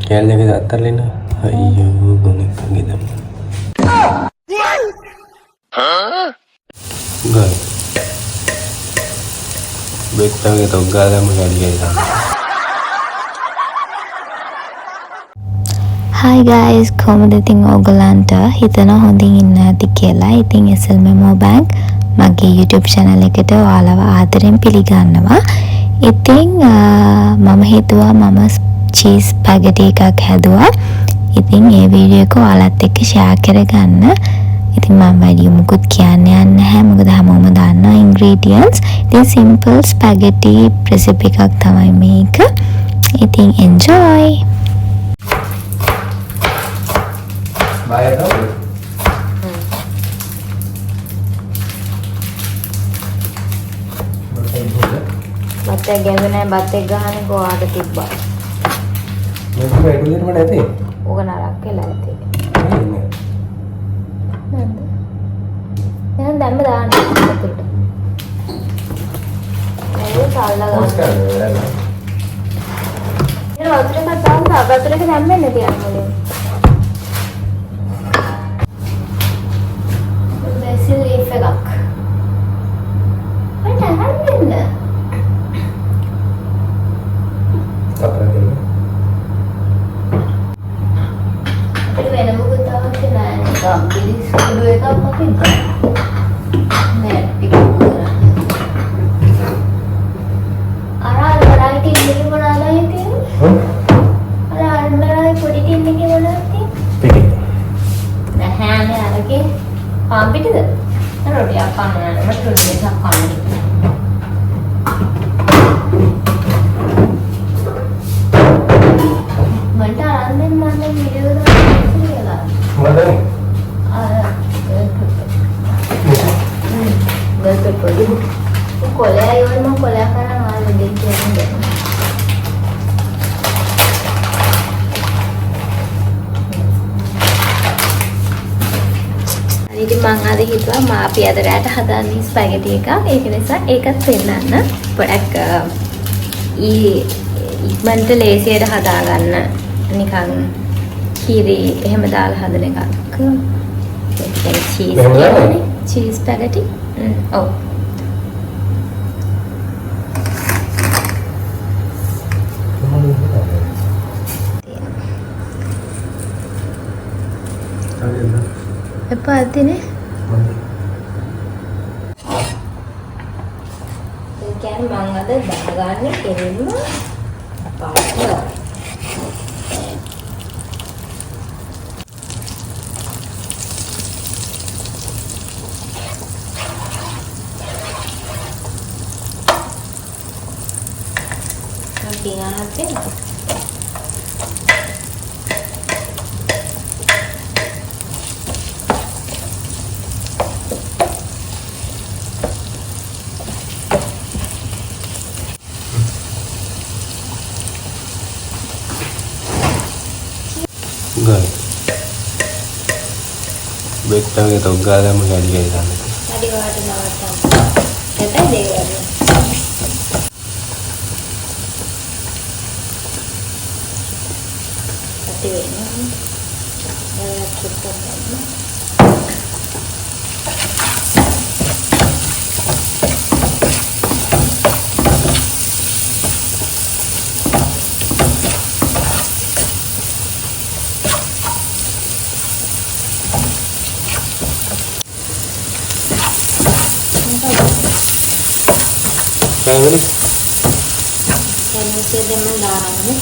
කෑල්ල එක අත්තරලෙන්න. අයියෝ ගොනෙක් වගේ දැම්ම. ගල්. බෙත්තගේ තොක් ගාලාම ගඩියයි තමයි. Hi guys, කොහොමද ඉතින් ඔයගලන්ට හිතන හොඳින් ඉන්න ඇති කියලා. ඉතින් SL Memo Bank මගේ YouTube channel එකට ඔයාලව ආදරෙන් පිළිගන්නවා. ඉතින් මම හිතුවා මම cheese spaghetti එකක් හැදුවා. ඉතින් මේ වීඩියෝ එක ඔයාලත් එක්ක share කරගන්න. ඉතින් මම වැඩි මුකුත් කියන්න යන්නේ නැහැ. මොකද හැමෝම දන්නා ingredients. ඉතින් simple spaghetti recipe එකක් තමයි මේක. ඉතින් enjoy. Bayar tau? බත් එක ගැහුවේ බත් එක ගහන්නේ කොහාට තිබ්බා. මේක ඒක විදිහටම නැති. ඕක නරක් වෙලා ඇති. නේද? දැන් දැම්ම දාන්න වතුරට. ඒක සල්ලා ගන්න. ඒක වතුරට දාන්න වතුරට දැම්මෙන්න තියන්න ඕනේ. basil leaf එකක්. මට හරියන්නේ. අපරාධ. ඒක වෙන මොකද අවශ්‍ය නැහැ. නිකන් පිළිස් කුඩු එකක් මකින්ද. නෑ ටිකක් කරන්න. අර වඩායි ටින්නේ මොනවාද හිතේ? අර අල්මරායි පොඩි ටින්නේ මොනවද තියෙන්නේ? පිටි. නැහැ අරගේ පාම්පිටද? රොටියක් කන්න යනවා මට රොටි එකක් කන්න. මන්ට අරන් දෙන්න මම වීඩියෝ දාන්න කියලා. මොකද? බස් පොඩි කොලේ අයවල මම කොලයක් කරනවා ආයෙ දෙන්න කියන්නේ. ඉතින් මම අද හිතුවා අපි අද රැට හදන්නේ ස්පැගටි එකක්. ඒක නිසා ඒකත් පෙන්නන්න. පොඩක් ඉක්මනට ලේසියට හදාගන්න නිකන් කීරි එහෙම දාලා හදන එකක්. Cheese spaghetti. ඔව්. එපා ඇතිනේ. ඒ කියන්නේ මම අද දාගන්නේ කෙලින්ම පාට. ගල්. බෙත්තගේ තොක් ගාලාම ගඩියයි තමයි. වැඩි වාට නවත්තන්න. එතන දෙවන්න. ඇති වෙන්නේ. ඒක චුට්ටක් Kayak gini? Kayak masih ada mendarahnya.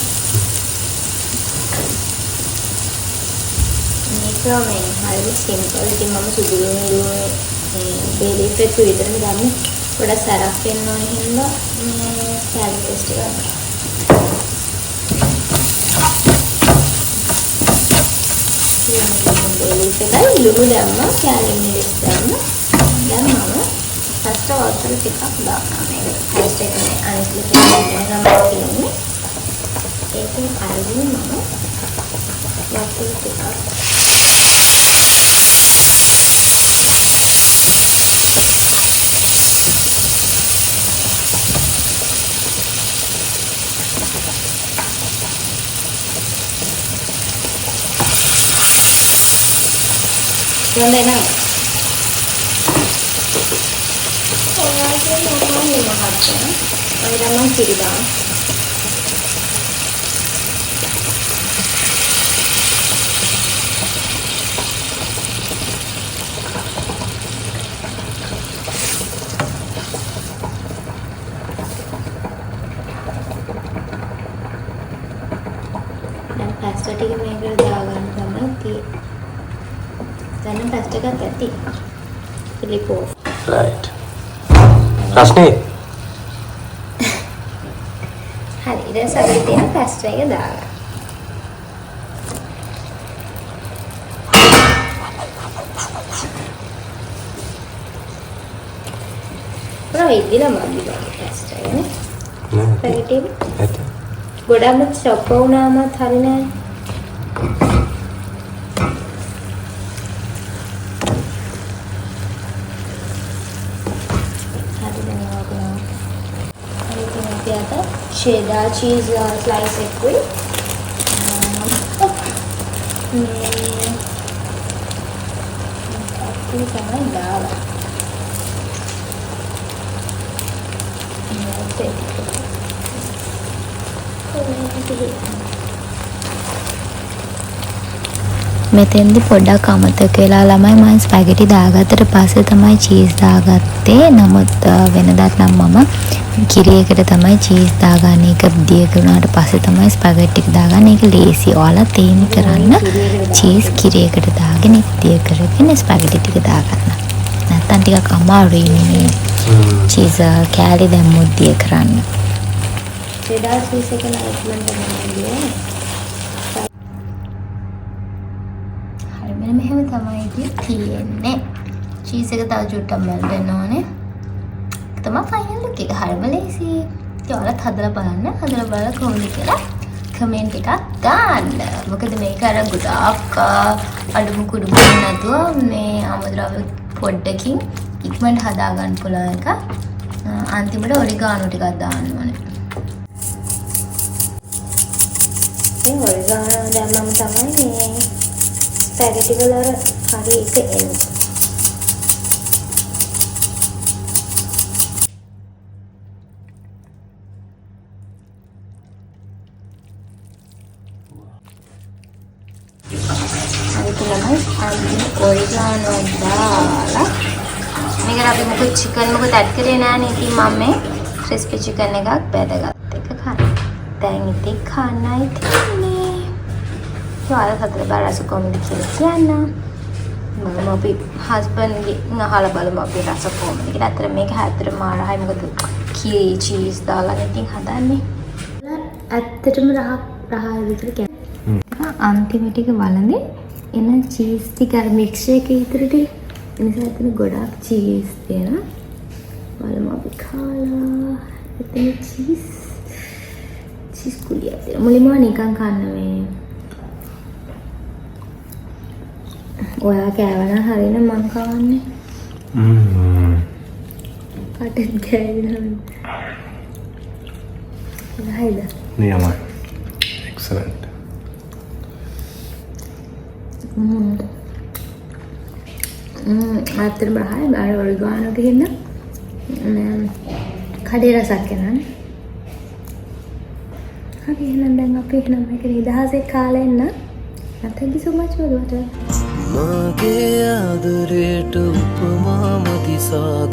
Ini main hal simple. Jadi mama sudah dulu beli fresh itu dalamnya udah sarafin nohinda salad paste kan. Beli sekali dulu dama salad paste dama dan mama first water ටිකක් දානවා මේක. Taste එක මේ අනිත් එක ගන්න තියෙන්නේ. ඒකෙන් අරගෙන මම water ටිකක් හොඳයි නේද? ඔයාගේ මොකක්ද මහත්තයා? ඔය දැන් මම කිරි දාන්න. පැස්ටා ටික මේකට දාගන්න තමයි තියෙන්නේ. දැන් පැස්ටා එකත් ඇති. Flip off. right රස්නේ හරි ඊට පස්සේ අපිට තියෙන පැස්ටා එක දාගන්න. ඔය ඉදිරියම අපි පැස්ටා එකනේ. පැකට් එක. ඇති ගොඩක්ම චොප් වුණාමත් හරි නෑ. හරි දැන් ඔයගොල්ලෝ හරි තමයි අපිට cheddar cheese slice එකකුයි අපි තමයි දාලා මෙතෙන්දි පොඩ්ඩක් අමතක වෙලා ළමයි මම ස්පැගටි දාගත්තට පස්සේ තමයි චීස් දාගත්තේ. නමුත් වෙනදාත් නම් මම කිරියකට තමයි චීස් දාගන්නේ. ඒක දිය කරුණාට පස්සේ තමයි ස්පැගටි එක දාගන්නේ. ඒක ලේසි. ඔයාලා තේමි කරන්න චීස් කිරියකට දාගෙන දිය කරගෙන ස්පැගටි ටික දාගන්න. නැත්තම් ටිකක් අමාරුයි මේ චීස් කෑලි දැම්මොත් දිය කරන්න. cheddar cheese එක නම් ඉක්මනට මෙහෙම තමයි තියෙන්නේ. චීස් එක තව චුට්ටක් මෙල්ට් ඕනේ. තමයි ෆයිනල් ලුක් එක. හරිම ලේසි. ඉතින් ඔයාලත් හදලා බලන්න. හදලා බලලා කොහොමද කියලා කමෙන්ට් එකක් දාන්න. මොකද මේක අර ගොඩාක් අඩුම කුඩුම නැතුව මේ අමුද්‍රව්‍ය පොඩ්ඩකින් ඉක්මනට හදා ගන්න පුළුවන් එක. අන්තිමට ඔරිගානෝ ටිකක් දාන්න ඕනේ. ඉතින් ඔරිගානෝ දැම්මම තමයි මේ ස්පැගටි වල හරි එක එන්නේ. හරි තමයි ඔරිගානෝ දාලා මේකට අපි මොකද චිකන් මොකද ඇඩ් කරේ නෑනේ. ඉතින් මම මේ ක්‍රිස්පි චිකන් එකක් බෙදගත්ත එක කරා. දැන් ඉතින් කන්නයි තියෙන්නේ. ඔයාලා හතර බාරස කොහොමද කියලා කියන්න. මම අපි හස්බන්ඩ්ගේ අහලා බලමු අපි රස කොහොමද කියලා. අතර මේක හැතරම ආරහයි මොකද කිරි චීස් දාලා ඉතින් හදන්නේ. ඇත්තටම රහ විතර කියන්නේ. අන්තිම ටික වළඳේ එන චීස් ටික අර මික්ස් එකේ ඉතුරුට එනිසා එතන ගොඩාක් චීස් තියෙනවා. බලමු අපි කාලා එතන චීස් කුලියක් තියෙනවා. මුලින්ම නිකන් කන්න මේ ඔයා කෑවනම් හරින මං කවන්නේ. කටත් කෑවිනම්. හරිද? නියමයි. එක්සලන්ට්. ඇත්තටම රහයි බාර ඔරිගානෝ ටිකින් කඩේ රසක් එනනේ. හරි එහෙනම් දැන් අපි එහෙනම් මේක නිදහසේ කාලා එන්න. Thank you so much for watching. මාගේ ආදරයට උපමා මදි සාග